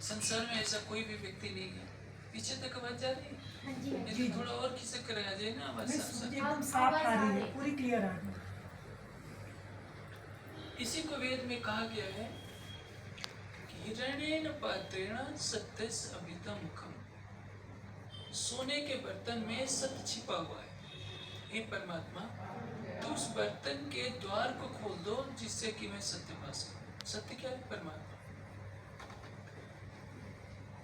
संसार में ऐसा कोई भी व्यक्ति नहीं है। पीछे तक आवाज जा रही है? हाँ जी, हाँ यदि जी। थोड़ा और खिसक कर आ जाए ना आवाज नहीं, साफ साफ। एकदम साफ आ रही है, पूरी क्लियर आ रही है। इसी को वेद में कहा गया है कि हिरण्येन पात्रेण सत्यस अभितम मुखम। सोने के बर्तन में सत्य छिपा हुआ है। हे परमात्मा, तो उस बर्तन के द्वार को खोल दो जिससे कि मैं सत्य पा सकूं। सत्य क्या है? परमात्मा।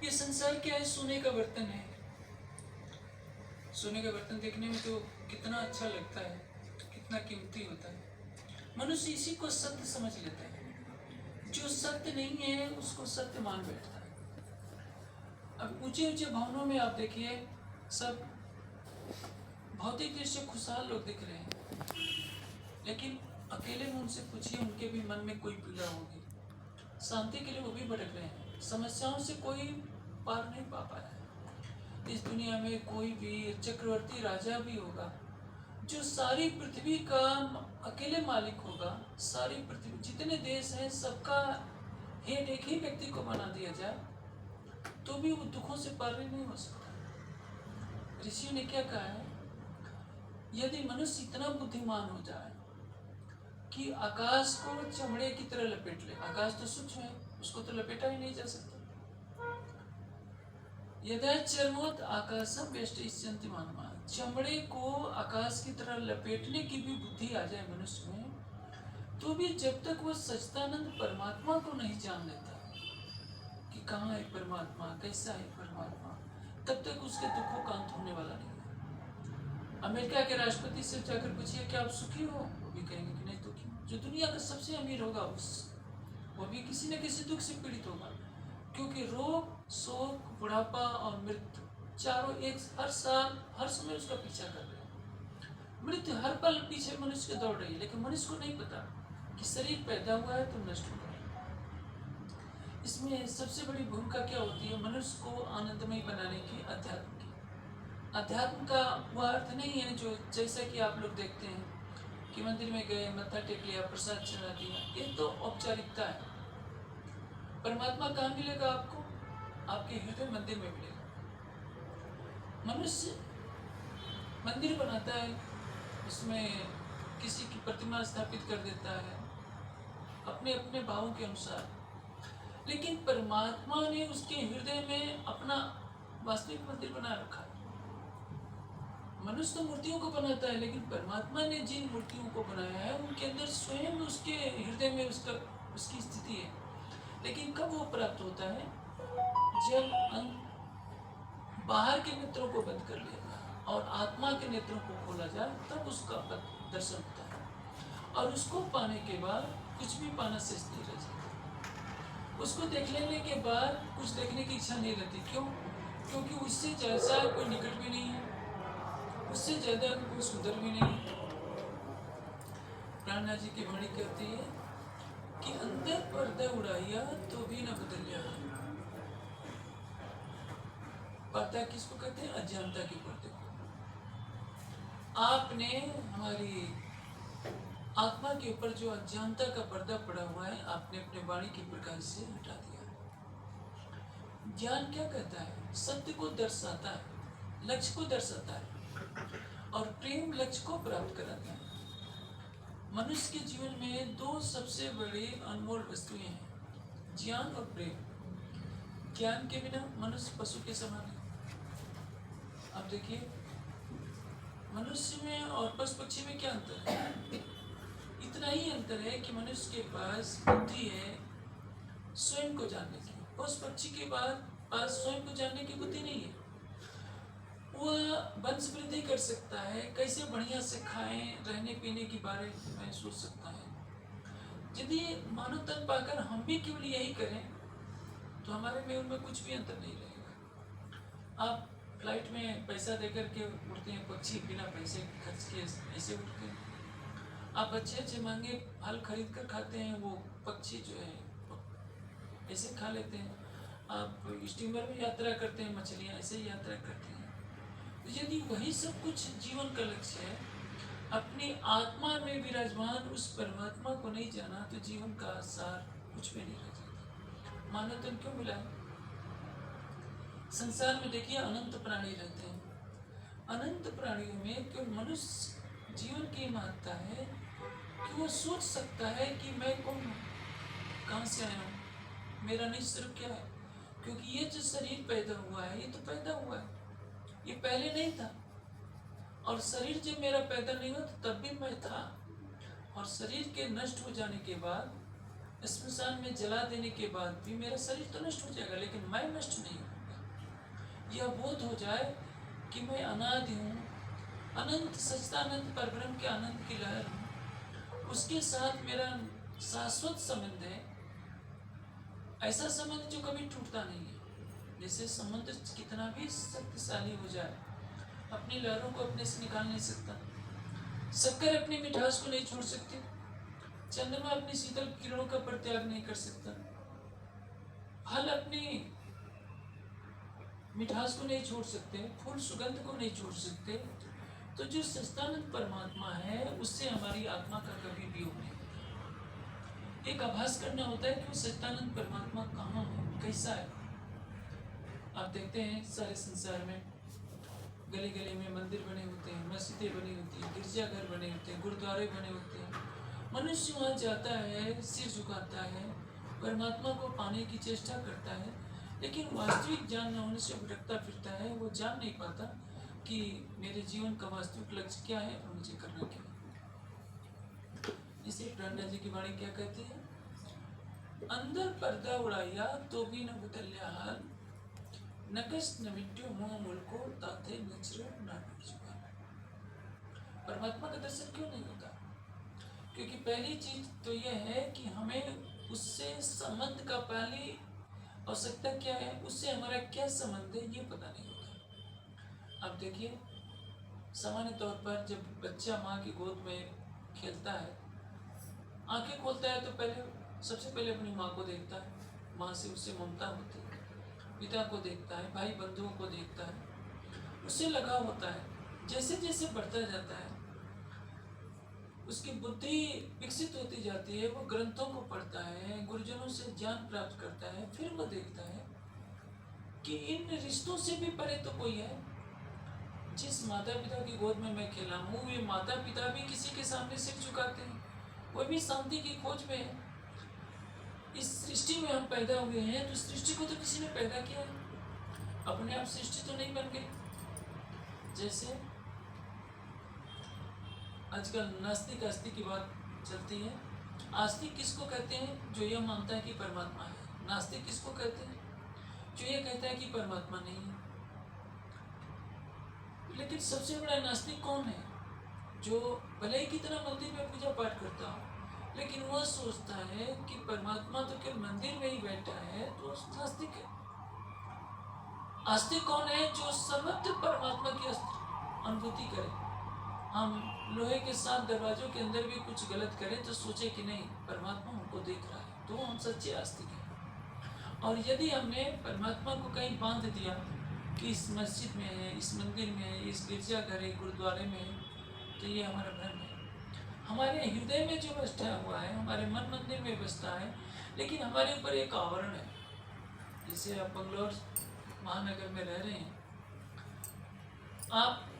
ये संसार क्या है? सोने का बर्तन है। सोने का बर्तन देखने में तो कितना अच्छा लगता है, कितना कीमती होता है। मनुष्य इसी को सत्य समझ लेता है। जो सत्य नहीं है उसको सत्य मान बैठता है। अब ऊंचे ऊंचे भवनों में आप देखिए, सब भौतिक दृष्टि खुशहाल लोग दिख रहे हैं, लेकिन अकेले में उनसे पूछिए, उनके भी मन में कोई पीड़ा होगी। शांति के लिए वो भी भटक रहे हैं। समस्याओं से कोई पार नहीं पा पाया है। इस दुनिया में कोई भी चक्रवर्ती राजा भी होगा जो सारी पृथ्वी का अकेले मालिक होगा। सारी पृथ्वी, जितने देश हैं, सबका हेड एक ही व्यक्ति को बना दिया जाए तो भी वो दुखों से पार नहीं हो सकता। ऋषि ने क्या कहा है? यदि मनुष्य इतना बुद्धिमान हो जाए कि आकाश को चमड़े की तरह लपेट ले। आकाश तो सूक्ष्म है, उसको तो लपेटा ही नहीं जा सकता। यदा चर्मोत आकाशम वेष्टिष्यन्ति मानवा। चमड़े को आकाश की तरह लपेटने की भी बुद्धि आ जाए मनुष्य में, तो भी जब तक वह सच्चिदानंद परमात्मा को नहीं जान लेता कि कहाँ है परमात्मा, कैसा है परमात्मा, तब तक उसके दुखों का अंत होने वाला नहीं है। अमेरिका के राष्ट्रपति से जाकर पूछिए कि आप सुखी हो, वो भी कहेंगे कि नहीं दुखी हूँ। जो दुनिया का सबसे अमीर होगा वो भी किसी न किसी दुख से पीड़ित होगा, क्योंकि रोग, शोक, बुढ़ापा और मृत्यु चारों एक हर साल हर समय उसका पीछा कर रहे हैं। मृत्यु हर पल पीछे मनुष्य के दौड़ रही है, लेकिन मनुष्य को नहीं पता कि शरीर पैदा हुआ है तो नष्ट होगा। इसमें सबसे बड़ी भूमिका क्या होती है? मनुष्य को आनंदमय बनाने की, अध्यात्म की। अध्यात्म का वह अर्थ नहीं है जो जैसा कि आप लोग देखते हैं कि मंदिर में गए, मत्था टेक लिया, प्रसाद चढ़ा दिया, ये तो औपचारिकता है। परमात्मा कहाँ मिलेगा आपको? आपके हृदय मंदिर में मिलेगा। मनुष्य मंदिर बनाता है, उसमें किसी की प्रतिमा स्थापित कर देता है अपने अपने भावों के अनुसार, लेकिन परमात्मा ने उसके हृदय में अपना वास्तविक मंदिर बना रखा है। मनुष्य तो मूर्तियों को बनाता है, लेकिन परमात्मा ने जिन मूर्तियों को बनाया है उनके अंदर स्वयं उसके हृदय में उसकी स्थिति है। लेकिन कब वो प्राप्त होता है? जब बाहर के नेत्रों को बंद कर लिया और आत्मा के नेत्रों को खोला जाए, तब उसका दर्शन होता है। और उसको पाने के बाद कुछ भी पाना शेष नहीं रह जाता। उसको देख लेने के बाद कुछ देखने की इच्छा नहीं रहती। क्यों? क्योंकि उससे जैसा कोई निकट भी नहीं है, उससे ज्यादा कोई सुंदर भी नहीं है। प्राणनाथ जी की वाणी कहती है कि अंदर पर्दा उड़ाइया तो भी न बदलिया। पर्दा किसको कहते हैं? अज्ञानता के पर्दे को। आपने हमारी आत्मा के ऊपर जो अज्ञानता का पर्दा पड़ा हुआ है, आपने अपने वाणी के प्रकाश से हटा दिया। ज्ञान क्या कहता है? सत्य को दर्शाता है, लक्ष्य को दर्शाता है, और प्रेम लक्ष्य को प्राप्त कराता है। मनुष्य के जीवन में दो सबसे बड़ी अनमोल वस्तुएं हैं, ज्ञान और प्रेम। ज्ञान के बिना मनुष्य पशु के समान है। अब देखिए, मनुष्य में और पशु पक्षी में क्या अंतर है? इतना ही अंतर है कि मनुष्य के पास बुद्धि है स्वयं को जानने की, उस पक्षी के पास स्वयं को जानने की बुद्धि नहीं है। वह वंश वृद्धि कर सकता है, कैसे बढ़िया से खाएं, रहने पीने के बारे में सोच सकता है। यदि मानव तन पाकर हम भी केवल यही करें तो हमारे में उनमें कुछ भी अंतर नहीं रहेगा। आप फ्लाइट में पैसा देकर के उड़ते हैं, पक्षी बिना पैसे खर्च किए ऐसे उड़ते हैं। आप अच्छे अच्छे महंगे फल खरीद कर खाते हैं, वो पक्षी जो है ऐसे खा लेते हैं। आप स्टीमर में यात्रा करते हैं, मछलियाँ ऐसे ही यात्रा करती हैं। तो यदि वही सब कुछ जीवन का लक्ष्य है, अपनी आत्मा में विराजमान उस परमात्मा को नहीं जाना, तो जीवन का सार कुछ भी नहीं रह जाता। मानव तन क्यों मिला है? संसार में देखिए अनंत प्राणी रहते हैं। अनंत प्राणियों में केवल मनुष्य जीवन की महत्ता है कि वो सोच सकता है कि मैं कौन हूँ, कहाँ से आया हूँ, मेरा निश्चय क्या है। क्योंकि ये जो शरीर पैदा हुआ है ये तो पैदा हुआ है, ये पहले नहीं था। और शरीर जब मेरा पैदा नहीं हुआ तो तब भी मैं था। और शरीर के नष्ट हो जाने के बाद, स्मशान में जला देने के बाद भी मेरा शरीर तो नष्ट हो जाएगा, लेकिन मैं नष्ट नहीं हूँ। यह बोध हो जाए कि मैं अनादि हूँ, अनंत सच्चिदानंद परब्रह्म के आनंद की लहर हूँ, उसके साथ मेरा शाश्वत संबंध है। ऐसा संबंध जो कभी टूटता नहीं है। जैसे समुद्र कितना भी शक्तिशाली हो जाए, अपनी लहरों को अपने से निकाल नहीं सकता। शक्कर अपनी मिठास को नहीं छोड़ सकती। चंद्रमा अपनी शीतल किरणों का परित्याग नहीं कर सकता। फल अपनी मिठास को नहीं छोड़ सकते, फूल सुगंध को नहीं छोड़ सकते। तो जो सच्चिदानंद परमात्मा है उससे हमारी आत्मा का कभी वियोग नहीं होता। एक आभास करना होता है कि वो सच्चिदानंद परमात्मा कहाँ है, कैसा है। आप देखते हैं सारे संसार में गली गली में मंदिर बने होते हैं, मस्जिदें बनी होती हैं, गिरजाघर बने होते हैं, गुरुद्वारे बने होते हैं। मनुष्य वहाँ जाता है, सिर झुकाता है, परमात्मा को पाने की चेष्टा करता है, लेकिन वास्तविक ज्ञान न होने से भटकता फिरता है। वो जान नहीं पाता कि मेरे जीवन का वास्तविक लक्ष्य क्या है और मुझे करना क्या है। इसे प्रहलाद जी की वाणी क्या कहती है? अंदर पर्दा उड़ाया तो भी न बदल्या हाल, नकश न मिट्यो मोह मुल्को ताते नचरे न जुआ। परमात्मा का दर्शन क्यों नहीं होता? क्योंकि पहली चीज तो यह है कि हमें उससे संबंध का पहली आवश्यकता क्या है, उससे हमारा क्या संबंध है ये पता नहीं होता। अब देखिए, सामान्य तौर पर जब बच्चा माँ की गोद में खेलता है, आंखें खोलता है तो सबसे पहले अपनी माँ को देखता है, माँ से उससे ममता होती है। पिता को देखता है, भाई बंधुओं को देखता है, उससे लगाव होता है। जैसे जैसे बढ़ता जाता है उसकी बुद्धि विकसित होती जाती है, वो ग्रंथों को पढ़ता है, गुरुजनों से ज्ञान प्राप्त करता है, फिर वो देखता है कि इन रिश्तों से भी परे तो कोई है। जिस माता पिता की गोद में मैं खेला हूँ, वे माता पिता भी किसी के सामने सिर झुकाते हैं, वो भी शांति की खोज में है। इस सृष्टि में हम पैदा हुए हैं तो सृष्टि को तो किसी ने पैदा किया है, अपने आप सृष्टि तो नहीं बन गई। जैसे आजकल नास्तिक आस्तिक की बात चलती है। आस्तिक किसको कहते हैं? जो यह मानता है कि परमात्मा है। नास्तिक किसको कहते हैं? जो ये कहता है कि परमात्मा नहीं है। लेकिन सबसे बड़ा नास्तिक कौन है? जो भले ही कितना मंदिर में पूजा पाठ करता हो, लेकिन वह सोचता है कि परमात्मा तो केवल मंदिर में ही बैठा है, तो नास्तिक है। आस्तिक कौन है? जो सर्वत्र परमात्मा की अनुभूति करे। हम लोहे के 7 दरवाजों के अंदर भी कुछ गलत करें तो सोचे कि नहीं, परमात्मा हमको देख रहा है, तो हम सच्चे आस्तिक हैं। और यदि हमने परमात्मा को कहीं बांध दिया कि इस मस्जिद में है, इस मंदिर में है, इस गिरजाघर है, गुरुद्वारे में है, तो ये हमारा भ्रम है। हमारे हृदय में जो बसा हुआ है, हमारे मन मंदिर में बसता है, लेकिन हमारे ऊपर एक आवरण है। जैसे आप बंगलोर महानगर में रह रहे हैं, आप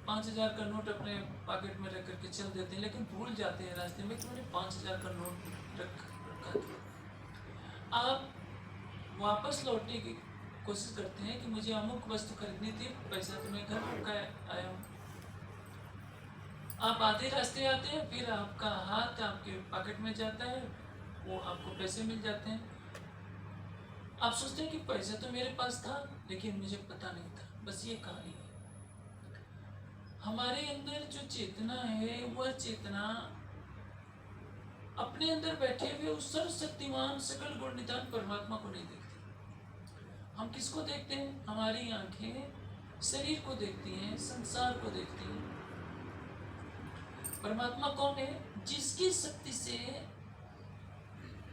5,000 का नोट अपने पॉकेट में रख करके चल देते हैं, लेकिन भूल जाते हैं रास्ते में कि मैंने 5,000 का नोट रखा था। आप वापस लौटने की कोशिश करते हैं कि मुझे अमुक वस्तु खरीदनी थी, पैसा तो मैं घर रखा आया हूँ। आप आधे रास्ते आते हैं, फिर आपका हाथ आपके पॉकेट में जाता है, वो आपको पैसे मिल जाते हैं। आप सोचते हैं कि पैसा तो मेरे पास था, लेकिन मुझे पता नहीं था। बस ये कहानी है। हमारे अंदर जो चेतना है, वह चेतना अपने अंदर बैठे हुए उस सर्वशक्तिमान सकल गुण निधान परमात्मा को नहीं देखती। हम किसको देखते हैं? हमारी आंखें शरीर को देखती हैं, संसार को देखती हैं। परमात्मा कौन है? जिसकी शक्ति से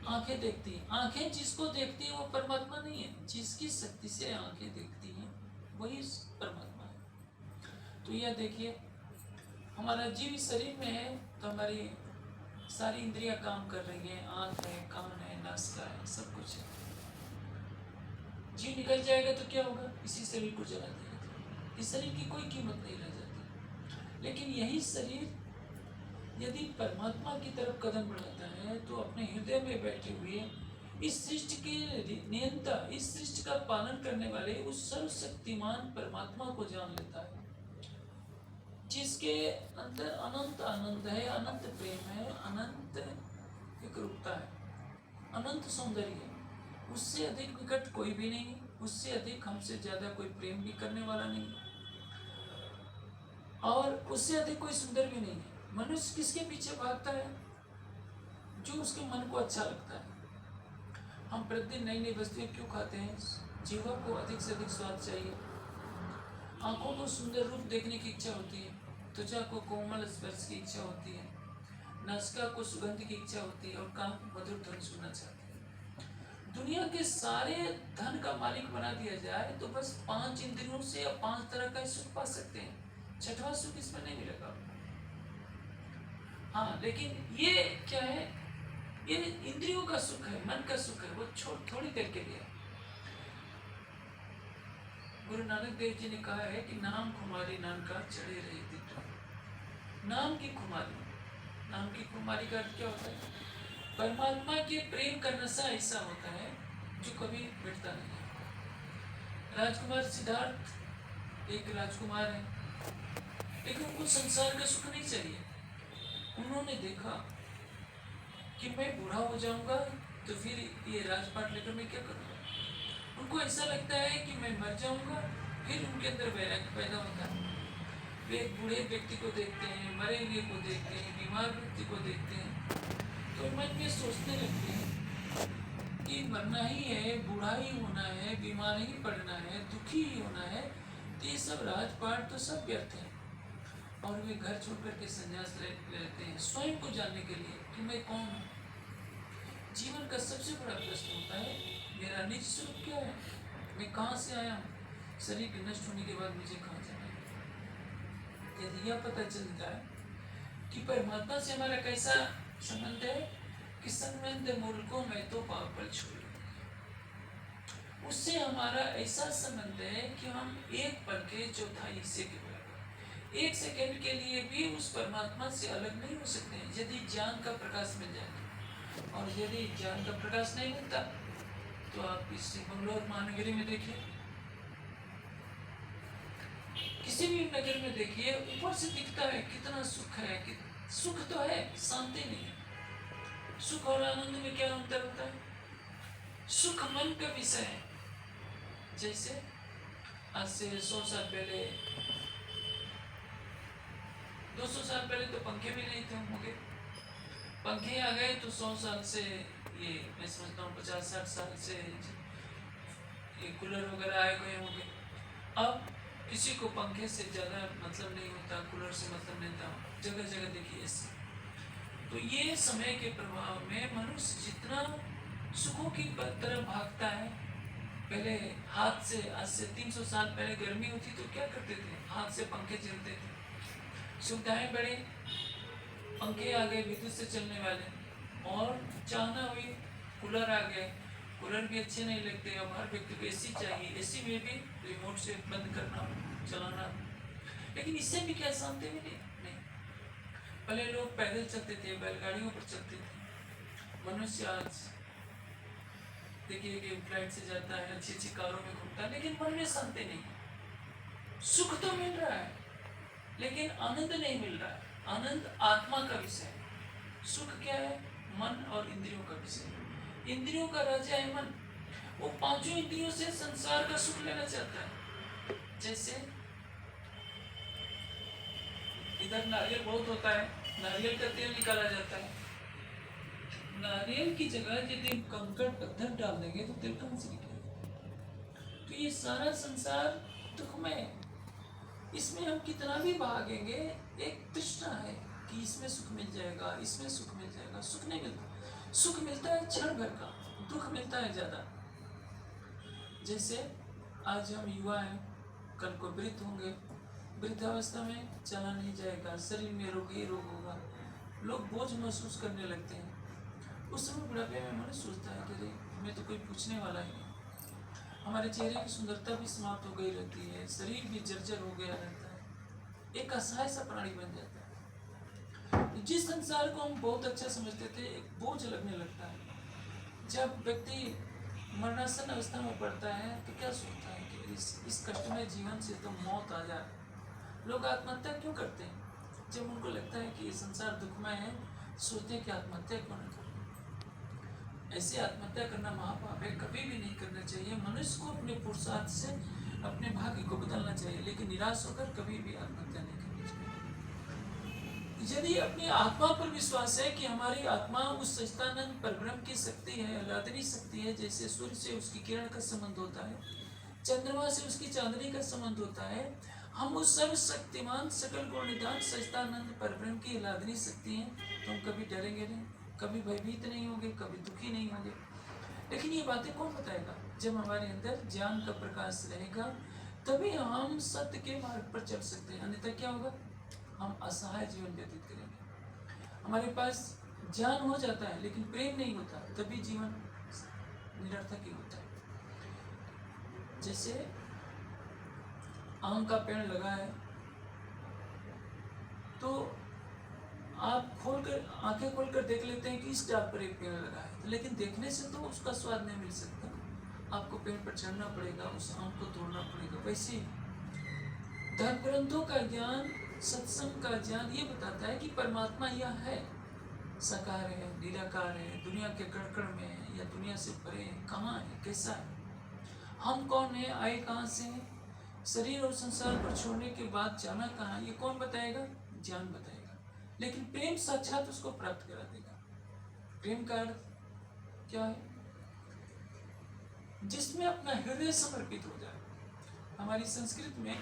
आंखें देखती हैं। आंखें जिसको देखती हैं वो परमात्मा नहीं है, जिसकी शक्ति से आंखें देखती हैं वही परमात्मा है। तो यह देखिए, हमारा जीव शरीर में है तो हमारी सारी इंद्रियां काम कर रही हैं, आँख है, कान है, नासिका है, सब कुछ है। जीव निकल जाएगा तो क्या होगा? इसी शरीर को जला दिया जाएगा। इस शरीर की कोई कीमत नहीं रह जाती। लेकिन यही शरीर यदि परमात्मा की तरफ कदम बढ़ाता है तो अपने हृदय में बैठे हुए इस सृष्टि के नियंता, इस सृष्टि का पालन करने वाले उस सर्वशक्तिमान परमात्मा को जान लेता है, जिसके अंदर अनंत आनंद है, अनंत प्रेम है, अनंत एकरूपता है, अनंत सौंदर्य है। उससे अधिक निकट कोई भी नहीं, उससे अधिक हमसे ज्यादा कोई प्रेम भी करने वाला नहीं, और उससे अधिक कोई सुंदर भी नहीं है। मनुष्य किसके पीछे भागता है? जो उसके मन को अच्छा लगता है। हम प्रतिदिन नई नई वस्तुएं क्यों खाते हैं? जीवा को अधिक से अधिक स्वाद चाहिए, आंखों को सुंदर रूप देखने की इच्छा होती है, त्वचा को कोमल स्पर्श की इच्छा होती है, नासिका को सुगंध की इच्छा होती है, और कान मधुर ध्वनि सुनना चाहते हैं। दुनिया के सारे धन का मालिक बना दिया जाए तो बस 5 इंद्रियों से या 5 तरह का सुख पा सकते हैं, छठवां सुख इसमें नहीं मिलेगा। हाँ, लेकिन ये क्या है? ये इंद्रियों का सुख है, मन का सुख है, वो थोड़ी देर के लिए। गुरु नानक देव जी ने कहा है कि नाम खुमारी नानका चढ़े रही दिन। नाम की खुमारी, नाम की खुमारी का अर्थ क्या होता है? परमात्मा के प्रेम का नशा ऐसा होता है जो कभी मिटता नहीं है। राजकुमार सिद्धार्थ एक राजकुमार है, लेकिन उनको संसार का सुख नहीं चाहिए। उन्होंने देखा कि मैं बूढ़ा हो जाऊंगा तो फिर ये राजपाट लेकर मैं क्या करूंगा। उनको ऐसा लगता है कि मैं मर जाऊंगा, फिर उनके अंदर वैराग्य पैदा होता है। वे एक बूढ़े व्यक्ति को देखते हैं, मरे हुए को देखते हैं, बीमार व्यक्ति को देखते हैं, तो मन में सोचने लगते हैं कि मरना ही है, बूढ़ा ही होना है, बीमार ही पड़ना है, दुखी ही होना है, तो ये सब राजपाट तो सब व्यर्थ है। और वे घर छोड़ करके संन्यास लेते हैं, स्वयं को जानने के लिए कि मैं कौन हूँ। जीवन का सबसे बड़ा प्रश्न होता है, मेरा निज स्वरूप क्या है, मैं कहाँ से आया हूँ, शरीर के नष्ट होने के बाद मुझे कहाँ जाना है। यदि यह पता चलता है कि परमात्मा से हमारा कैसा संबंध है कि संबंध मूल को मैं तो पापल छोड़, उससे हमारा ऐसा संबंध है कि हम एक पल के चौथाई हिस्से के बराबर, 1 सेकंड के लिए भी उस परमात्मा से अलग नहीं हो सकते हैं, यदि ज्ञान का प्रकाश मिल जाए। और यदि ज्ञान का प्रकाश नहीं मिलता तो आप इस बंगलोर महानगरी में देखिए, किसी भी नगर में देखिए, ऊपर से दिखता है कितना सुख है, कि सुख तो है, शांति नहीं है। सुख और आनंद में क्या अंतर होता है? सुख मन का विषय है। जैसे आज से 100 साल पहले, 200 साल पहले तो पंखे भी नहीं थे होंगे, पंखे आ गए तो 100 साल से, ये मैं समझता हूँ 50-60 साल से ये कूलर वगैरह आए गए होंगे। अब किसी को पंखे से ज़्यादा मतलब नहीं होता, कूलर से मतलब नहीं था, जगह जगह देखिए ऐसे। तो ये समय के प्रभाव में मनुष्य जितना सुखों की तरफ भागता है, पहले हाथ से, आज से 300 साल पहले गर्मी होती तो क्या करते थे? हाथ से पंखे चलते थे, सुविधाएं बढ़े, पंखे आ गए विद्युत से चलने वाले, और चाहना हुई कूलर आ गए। कूलर भी अच्छे नहीं लगते, अब हर व्यक्ति को एसी चाहिए, एसी में भी रिमोट से बंद करना, चलाना। लेकिन इससे भी क्या शांति मिली? नहीं। पहले लोग पैदल चलते थे, बैलगाड़ियों पर चलते थे। मनुष्य आज देखिए कि फ्लाइट से जाता है, अच्छी अच्छी कारों में घूमता है, लेकिन मन में शांति नहीं। सुख तो मिल रहा है लेकिन आनंद नहीं मिल रहा है। आनंद आत्मा का विषय है, सुख क्या है? मन और इंद्रियों का विषय। इंद्रियों का राजा है मन, वो 5 इंद्रियों से संसार का सुख लेना चाहता है। जैसे इधर नारियल बहुत होता है, नारियल का तेल निकाला जाता है। नारियल की जगह यदि कंकड़ पत्थर डाल देंगे तो तेल कहाँ से निकलेगा? तो ये सारा संसार दुखमय है, इसमें हम कितना भी भागेंगे, एक तृष्णा है कि इसमें सुख मिल जाएगा, इसमें सुख मिल जाएगा। सुख नहीं मिलता। सुख मिलता है क्षण भर का, दुख मिलता है ज्यादा। जैसे आज हम युवा हैं, कल को वृद्ध होंगे, वृद्धावस्था में चला नहीं जाएगा, शरीर में रोग ही रोग होगा, लोग बोझ महसूस करने लगते हैं। उस समय बुढ़ापे में मनुष्य सोचता है कि अरे हमें तो कोई पूछने वाला ही नहीं, हमारे चेहरे की सुंदरता भी समाप्त हो गई रहती है, शरीर भी जर्जर हो गया रहता है, एक असहाय सा प्राणी बन जाता है। जिस संसार को हम बहुत अच्छा समझते थे, एक बोझ लगने लगता है। जब व्यक्ति मरणासन अवस्था में पड़ता है तो क्या सोचता है कि इस कष्टमय जीवन से तो मौत आ जाए। लोग आत्महत्या क्यों करते हैं? जब उनको लगता है कि ये संसार दुखमय है, सोचते हैं कि आत्महत्या क्यों न करें। ऐसे आत्महत्या करना महापाप है, कभी भी नहीं करना चाहिए। मनुष्य को अपने पुरुषार्थ से अपने भाग्य को बदलना चाहिए, लेकिन निराश होकर कभी भी आत्महत्या नहीं करनी चाहिए। यदि अपनी आत्मा पर विश्वास है कि हमारी आत्मा उस सच्चिदानंद परब्रह्म की शक्ति है, आराधनीय शक्ति है, जैसे सूर्य से उसकी किरण का संबंध होता है, चंद्रमा से उसकी चांदनी का संबंध होता है, हम उस सर्वशक्तिमान सकल गुण निदान सच्चिदानंद परब्रह्म की आराधनीय शक्ति है, तो हम कभी डरेंगे नहीं, कभी भयभीत नहीं होंगे, कभी दुखी नहीं होंगे। लेकिन ये बातें कौन बताएगा? जब हमारे अंदर ज्ञान का प्रकाश रहेगा तभी हम सत्य के मार्ग पर चल सकते हैं, अन्यथा क्या होगा? हम असहाय जीवन व्यतीत करेंगे। हमारे पास ज्ञान हो जाता है लेकिन प्रेम नहीं होता, तभी जीवन निरर्थक ही होता है। जैसे आम का पेड़ लगा है तो आप आंखें खोलकर देख लेते हैं कि इस डाल पर एक पेड़ लगा है, लेकिन देखने से तो उसका स्वाद नहीं मिल सकता, आपको पेड़ पर चढ़ना पड़ेगा, उस आम को तोड़ना पड़ेगा। वैसे धर्म ग्रंथों का ज्ञान, सत्संग का ज्ञान ये बताता है कि परमात्मा यह है, साकार है, निराकार है, दुनिया के कण कण में है या दुनिया से परे है, कहाँ है, कैसा है, हम कौन है, आए कहाँ से हैं, शरीर और संसार पर छोड़ने के बाद जाना कहाँ, ये कौन बताएगा? ज्ञान बताएगा। लेकिन प्रेम साक्षात उसको प्राप्त करा देगा। प्रेम का अर्थ क्या है? जिसमें अपना हृदय समर्पित हो जाए। हमारी संस्कृति में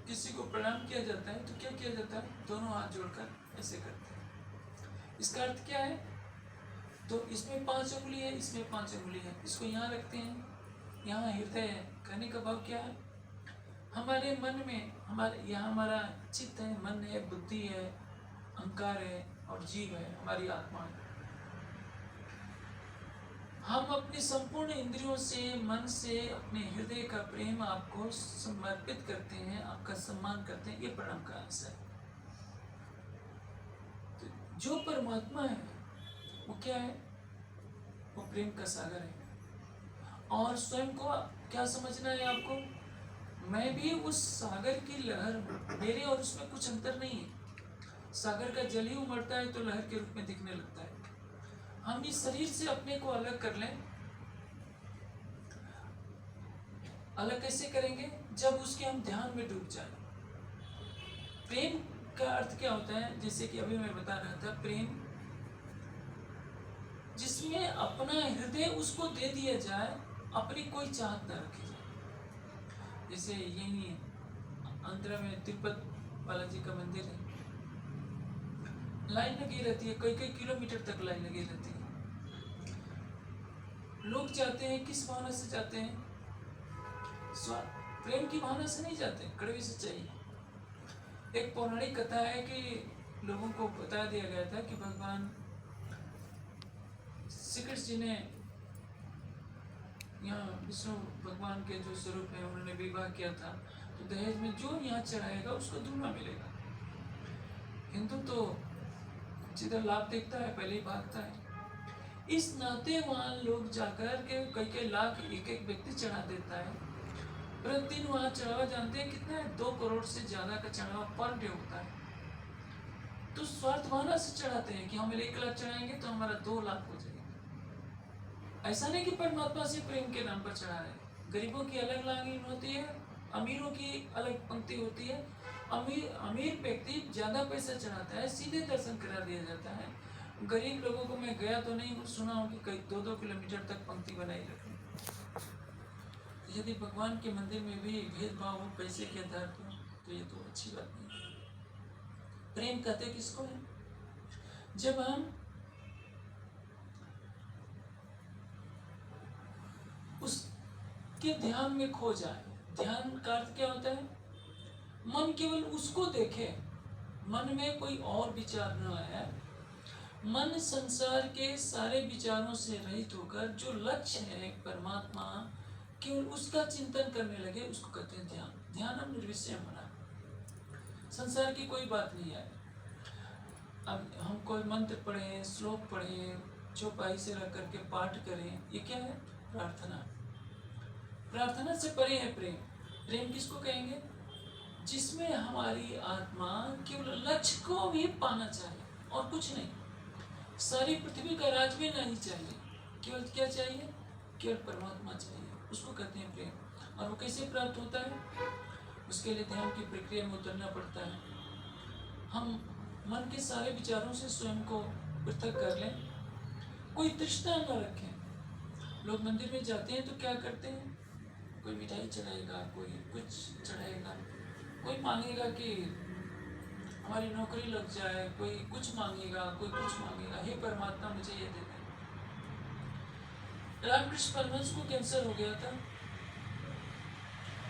किसी को प्रणाम किया जाता है तो क्या किया जाता है? दोनों हाथ जोड़कर ऐसे करते हैं। इसका अर्थ क्या है? तो इसमें 5 उंगली है, इसमें 5 उंगली है, इसको यहाँ रखते हैं, यहाँ हृदय है। कहने का भाव क्या है? हमारे मन में यहाँ हमारा चित्त है, मन है, बुद्धि है, अहंकार है और जीव है, हमारी आत्मा है। हम अपनी संपूर्ण इंद्रियों से, मन से, अपने हृदय का प्रेम आपको समर्पित करते हैं, आपका सम्मान करते हैं, ये प्रणाम का अंश है। तो जो परमात्मा है वो क्या है? वो प्रेम का सागर है। और स्वयं को क्या समझना है आपको? मैं भी उस सागर की लहर हूँ, मेरे और उसमें कुछ अंतर नहीं है। सागर का जल ही उमड़ता है तो लहर के रूप में दिखने लगता है। हम इस शरीर से अपने को अलग कर लें। अलग कैसे करेंगे? जब उसके हम ध्यान में डूब जाएं। प्रेम का अर्थ क्या होता है? जैसे कि अभी मैं बता रहा था, प्रेम जिसमें अपना हृदय उसको दे दिया जाए, अपनी कोई चाहत न रखी जाए। जैसे यही आंध्रा में तिब्बत बालाजी का मंदिर है, लाइन लगी रहती है, कई कई किलोमीटर तक लाइन लगी रहती है। लोग जाते हैं किस भावना से जाते हैं? प्रेम की भावना से नहीं जाते, कड़वी सच्चाई। एक पौराणिक कथा है कि लोगों को बता दिया गया था कि भगवान श्री कृष्ण जी ने यहाँ विष्णु भगवान के जो स्वरूप है उन्होंने विवाह किया था, तो दहेज में जो यहाँ चढ़ाएगा उसको दूना मिलेगा। हिंदू तो जिधर लाभ देखता है पहले ही भागता है। इस नाते वहाँ लोग जाकर के कई लाख एक व्यक्ति चढ़ा देता है। प्रतिदिन वहाँ चढ़ावा जानते हैं कितना है? 2 करोड़ से ज्यादा का चढ़ावा पर डे होता है। तो स्वार्थ भावना से चढ़ाते हैं कि हम 1 लाख चढ़ाएंगे तो हमारा 2 लाख हो जाएगा। ऐसा नहीं कि परमात्मा से प्रेम के नाम पर चढ़ा रहे। गरीबों की अलग लाइन होती है, अमीरों की अलग पंक्ति होती है। अमीर व्यक्ति ज्यादा पैसा चढ़ाता है, सीधे दर्शन करा दिया जाता है। गरीब लोगों को मैं गया तो नहीं, सुना हूँ कि कई 2-2 किलोमीटर तक पंक्ति बनाई रखी। यदि भगवान के मंदिर में भी भेदभाव हो पैसे के आधार पर तो ये तो अच्छी बात नहीं है। प्रेम कहते किसको है? जब हम उसके ध्यान में खो जाए। ध्यान का अर्थ क्या होता है? मन केवल उसको देखे, मन में कोई और विचार न आए। मन संसार के सारे विचारों से रहित होकर जो लक्ष्य है परमात्मा केवल उसका चिंतन करने लगे, उसको कहते हैं ध्यान। ध्यानम निर्विषयम मना, संसार की कोई बात नहीं है। अब हम कोई मंत्र पढ़ें, श्लोक पढ़ें, चौपाई से रख करके पाठ करें, ये क्या है? प्रार्थना। प्रार्थना से परे है प्रेम। प्रेम किसको कहेंगे? जिसमें हमारी आत्मा केवल लक्ष्य को भी पाना चाहिए और कुछ नहीं। सारी पृथ्वी का राज भी नहीं चाहिए, केवल क्या चाहिए? केवल परमात्मा चाहिए, उसको कहते हैं प्रेम। और वो कैसे प्राप्त होता है? उसके लिए ध्यान की प्रक्रिया में उतरना पड़ता है। हम मन के सारे विचारों से स्वयं को पृथक कर लें, कोई तृष्णा न रखें। लोग मंदिर में जाते हैं तो क्या करते हैं? कोई मिठाई चढ़ाएगा, कोई कुछ चढ़ाएगा, कोई मांगेगा कि हमारी नौकरी लग जाए, कोई कुछ मांगेगा, कोई कुछ मांगेगा, हे परमात्मा मुझे ये दे दे। रामकृष्ण परमहंस को कैंसर हो गया था।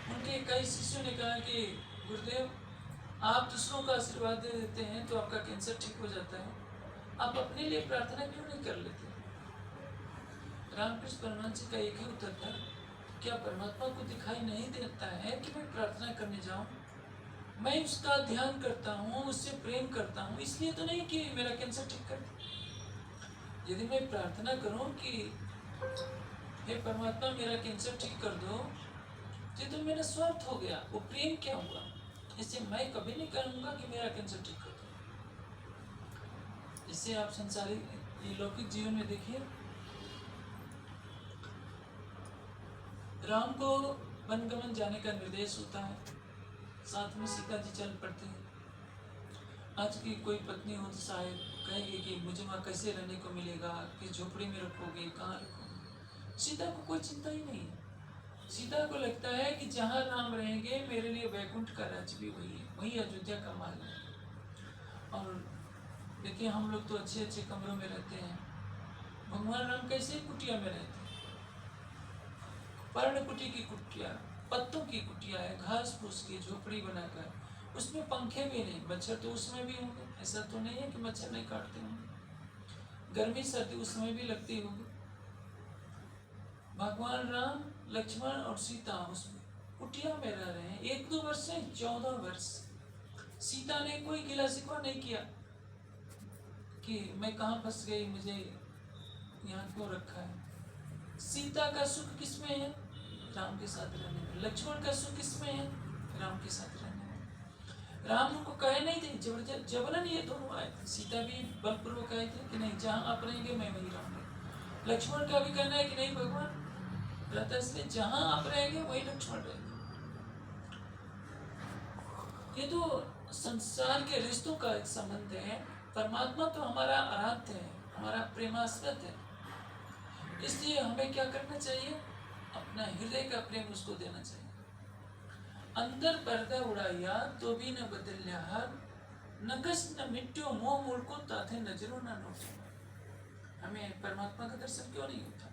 उनके कई शिष्यों ने कहा कि गुरुदेव, आप दूसरों का आशीर्वाद दे देते हैं तो आपका कैंसर ठीक हो जाता है, आप अपने लिए प्रार्थना क्यों नहीं कर लेते? रामकृष्ण परमहंस जी का एक ही उत्तर था, क्या परमात्मा को दिखाई नहीं देता है कि मैं प्रार्थना करने जाऊं? मैं उसका ध्यान करता हूँ, उससे प्रेम करता हूँ, इसलिए तो नहीं कि मेरा कैंसर ठीक कर दे। यदि मैं प्रार्थना करूं कि हे परमात्मा मेरा कैंसर ठीक कर दो, तो मेरा स्वार्थ हो गया, वो प्रेम क्या हुआ? इससे मैं कभी नहीं कहूंगा कि मेरा कैंसर ठीक कर दो। इससे आप संसारी लौकिक जीवन में देखिए, राम को वनगमन जाने का निर्देश होता है, साथ में सीता जी चल पड़ते हैं। आज की कोई पत्नी हो तो शायद कहेगी कि मुझे वहाँ कैसे रहने को मिलेगा, किस झोपड़ी में रखोगे, कहाँ रखोगे। सीता को कोई चिंता ही नहीं है। सीता को लगता है कि जहाँ राम रहेंगे मेरे लिए वैकुंठ का राज्य भी वही है, वही अयोध्या का महल है। और देखिए हम लोग तो अच्छे अच्छे कमरों में रहते हैं, भगवान राम कैसे कुटिया में रहते हैं? पर्णकुटी की कुटिया, पत्तों की कुटिया है, घास फूस की झोपड़ी बनाकर, उसमें पंखे भी नहीं। मच्छर तो उसमें भी होंगे, ऐसा तो नहीं है कि मच्छर नहीं काटते होंगे। गर्मी सर्दी उसमें भी लगती होगी। भगवान राम, लक्ष्मण और सीता उस कुटिया में रह रहे हैं 1-2 वर्ष से 14 वर्ष। सीता ने कोई गिला शिकवा नहीं किया कि मैं कहाँ फंस गई, मुझे यहाँ क्यों रखा है। सीता का सुख किसमें है? राम के साथ रहने में। लक्ष्मण का सुख किसमें है? राम के साथ रहने में। राम उनको कहे नहीं थे, जबरन ये दोनों आए थे। सीता भी बलपूर्वक आए थे कि नहीं, जहाँ आप रहेंगे मैं वहीं रहूंगा। लक्ष्मण का भी कहना है कि नहीं भगवान रहता, इसलिए जहाँ आप रहेंगे वही लक्ष्मण रहेंगे। ये तो संसार के रिश्तों का एक संबंध है। परमात्मा तो हमारा आराध्य है, हमारा प्रेमास्पद है। इसलिए हमें क्या करना चाहिए? अपना हृदय का प्रेम उसको देना चाहिए। अंदर पर्दा उड़ाया तो भी न बदल्या, नकस न मिट्टियों मोह मूल को ताथे नजरों न नोटे। हमें परमात्मा का दर्शन क्यों नहीं होता?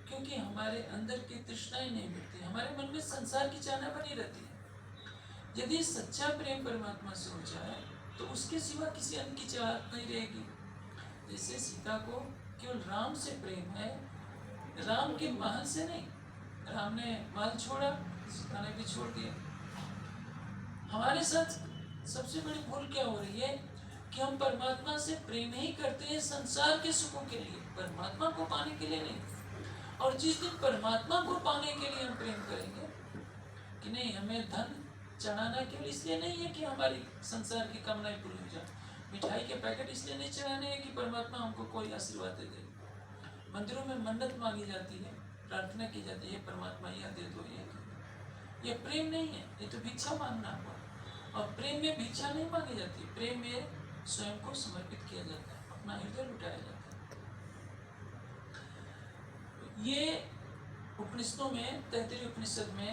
क्योंकि हमारे अंदर की तृष्णाएं नहीं मिटती, हमारे मन में संसार की चाहना बनी रहती है। यदि सच्चा प्रेम परमात्मा से हो जाए तो उसके सिवा किसी अन्य की चाहत नहीं रहेगी। जैसे सीता को केवल राम से प्रेम है, राम के महल से नहीं। राम ने महल छोड़ा, सीता ने भी छोड़ दिया। हमारे साथ सबसे बड़ी भूल क्या हो रही है कि हम परमात्मा से प्रेम ही करते हैं संसार के सुखों के लिए, परमात्मा को पाने के लिए नहीं। और जिस दिन परमात्मा को पाने के लिए हम प्रेम करेंगे कि नहीं, हमें धन चढ़ाना केवल इसलिए नहीं है कि हमारी संसार की कामनाएं पूरी हो जाए, मिठाई के पैकेट इसलिए नहीं चढ़ाने हैं कि परमात्मा हमको कोई आशीर्वाद दे दे। मंदिरों में मन्नत मांगी जाती है, प्रार्थना की जाती है, परमात्मा यह दे दो, यह दे दो। यह प्रेम नहीं है, ये तो भिक्षा मांगना हुआ। और प्रेम में भिक्षा नहीं मांगी जाती, प्रेम में स्वयं को समर्पित किया जाता है, अपना हृदय लुटाया जाता है। ये उपनिषदों में, तैत्तिरीय उपनिषद में,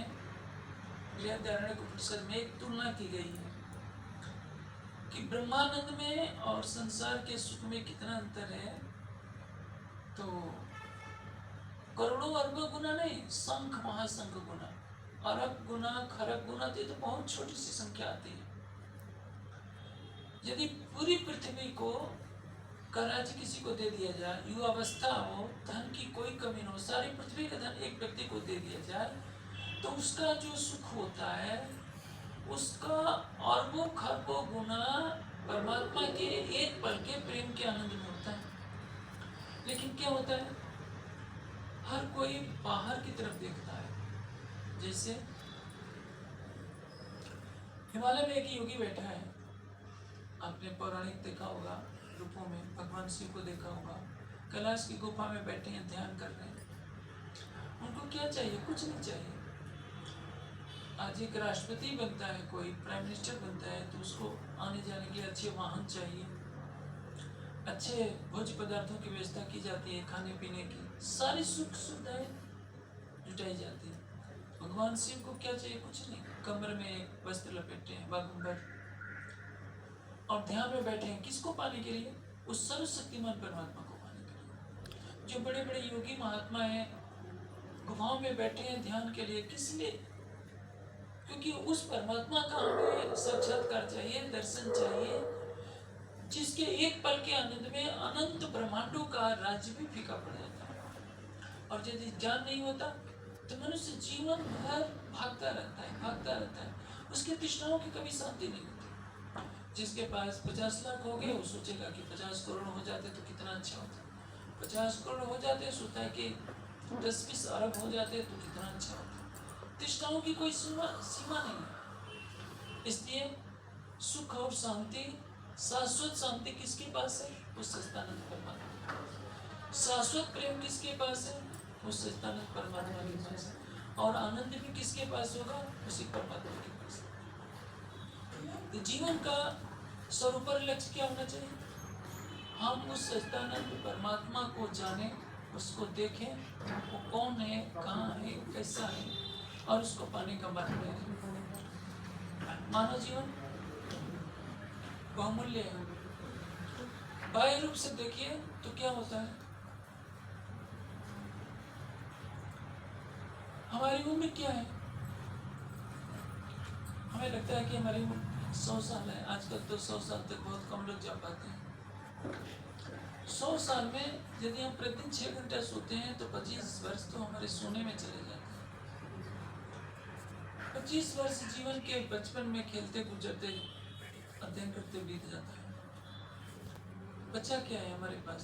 बृहदारण्यक उपनिषद में एक तुलना की गई है कि ब्रह्मानंद में और संसार के सुख में कितना अंतर है। तो करोड़ों अरबों गुना नहीं, संख महासंख गुना, अरब गुना, खरब गुना, तो बहुत छोटी सी संख्या आती है। यदि पूरी पृथ्वी को का राज्य किसी को दे दिया जाए, युवावस्था हो, धन की कोई कमी न हो, सारी पृथ्वी का धन एक व्यक्ति को दे दिया जाए, तो उसका जो सुख होता है उसका अरबों खरबों गुना परमात्मा के एक पल के प्रेम के आनंद में होता है। लेकिन क्या होता है, हर कोई बाहर की तरफ देखता है। जैसे हिमालय में एक योगी बैठा है, आपने पौराणिक देखा होगा, रूपों में भगवान शिव को देखा होगा, कैलाश की गुफा में बैठे हैं, ध्यान कर रहे हैं। उनको क्या चाहिए? कुछ नहीं चाहिए। आज एक राष्ट्रपति बनता है, कोई प्राइम मिनिस्टर बनता है, तो उसको आने जाने के लिए अच्छे वाहन चाहिए, अच्छे भोज्य पदार्थों की व्यवस्था की जाती है, खाने पीने की सारी सुख सुविधाएं जुटाई जाती है। भगवान शिव को क्या चाहिए? कुछ नहीं। कमर में एक वस्त्र लपेटे हैं, बागुंबर, और ध्यान में बैठे हैं। किसको पाने के लिए? उस सर्वशक्तिमान परमात्मा को पाने के लिए। जो बड़े बड़े योगी महात्मा हैं, गुफाओं में बैठे हैं ध्यान के लिए, किस लिए? क्योंकि उस परमात्मा का हमें साक्षात्कार चाहिए, दर्शन चाहिए, जिसके एक पल के आनंद में अनंत ब्रह्मांडों का राज्य भी फीका पड़ जाता है। और यदि ज्ञान नहीं होता तो मनुष्य जीवन भर भागता रहता है। उसके तृष्णाओं की कभी शांति नहीं होती। जिसके पास 50 लाख हो गए, वो सोचेगा कि 50 करोड़ हो जाते तो कितना अच्छा होता। 50 करोड़ हो जाते, सोचता है कि 10-20 अरब हो जाते तो कितना अच्छा होता। तृष्णाओं की कोई सीमा नहीं है। इसलिए सुख और शांति, शाश्वत शांति किसके पास है? उस सच्चिदानंद परमात्मा। शाश्वत प्रेम किसके पास है? उस सच्चिदानंद परमात्मा के पास है। और आनंद भी किसके पास होगा? उसी परमात्मा के पास। तो जीवन का सर्वोपरि लक्ष्य क्या होना चाहिए? हम उस सच्चिदानंद परमात्मा को जाने, उसको देखें, वो कौन है, कहाँ है, कैसा है, और उसको पाने का मार्ग है। मानव जीवन बहुमूल्य है। बाह्य रूप से देखिए तो क्या होता है, हमारी उम्र क्या है? हमें लगता है कि हमारी उम्र 100 साल है। आजकल तो 100 साल तक बहुत कम लोग जा पाते हैं। 100 साल में यदि हम प्रतिदिन 6 घंटा सोते हैं तो 25 वर्ष तो हमारे सोने में चले जाते हैं। 25 वर्ष जीवन के बचपन में खेलते गुजरते, अध्ययन करते बीत जाता है। बच्चा क्या है हमारे पास?